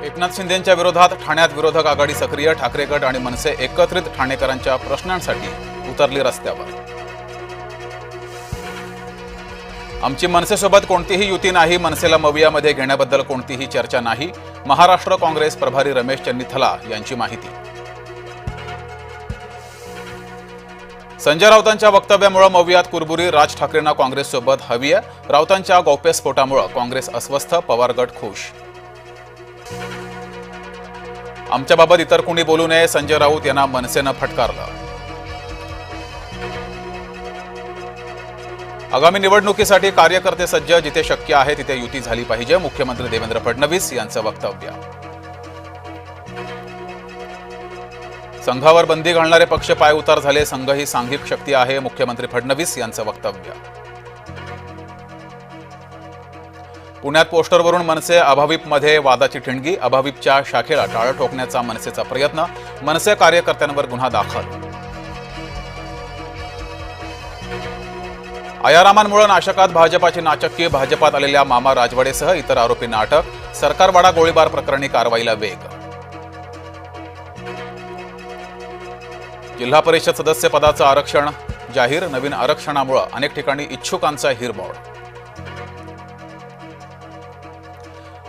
एकनाथ शिंदेंच्या विरोधात ठाण्यात विरोधक आघाडी सक्रिय, ठाकरे गट आणि मनसे एकत्रित ठाणेकरांच्या प्रश्नांसाठी उतरली रस्त्यावर। आमची मनसेसोबत कोणतीही युती नाही, मनसेला मवियामध्ये घेण्याबद्दल कोणतीही चर्चा नाही, महाराष्ट्र काँग्रेस प्रभारी रमेश चन्नीथला यांची माहिती। संजय राऊतांच्या वक्तव्यामुळे मवियात कुरबुरी, राज ठाकरेंना काँग्रेससोबत हवी आहे, राऊतांच्या गौप्यस्फोटामुळे काँग्रेस अस्वस्थ, पवार गट खुश। आमच्याबाबत इतर कोणी बोलू नये, संजय राऊत यांना मनसेनं फटकारलं। आगामी निवडणुकीसाठी कार्यकर्ते सज्ज, जिथे शक्य आहे तिथे युती झाली पाहिजे, मुख्यमंत्री देवेंद्र फडणवीस यांचं वक्तव्य। संघावर बंदी घालणारे पक्ष पायउतार झाले, संघ ही सांघिक शक्ती आहे, मुख्यमंत्री फडणवीस यांचं वक्तव्य। पुण्यात पोस्टरवरून मनसे अभाविपमध्ये वादाची ठिणगी, अभाविपच्या शाखेला टाळं ठोकण्याचा मनसेचा प्रयत्न, मनसे कार्यकर्त्यांवर गुन्हा दाखल। आयारामांमुळे नाशकात भाजपाची नाचक्की, भाजपात आलेल्या मामा राजवाडेसह इतर आरोपींना अटक, सरकारवाडा गोळीबार प्रकरणी कारवाईला वेग। जिल्हा परिषद सदस्य पदाचं आरक्षण जाहीर, नवीन आरक्षणामुळे अनेक ठिकाणी इच्छुकांचा हिरमोड।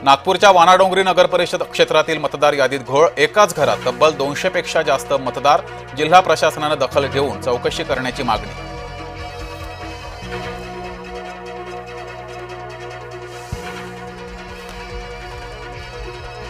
नागपूरच्या वानाडोंगरी नगर परिषद क्षेत्रातील मतदार यादीत घोळ, एकाच घरात तब्बल 200 पेक्षा जास्त मतदार, जिल्हा प्रशासनाने दखल घेऊन चौकशी करण्याची मागणी।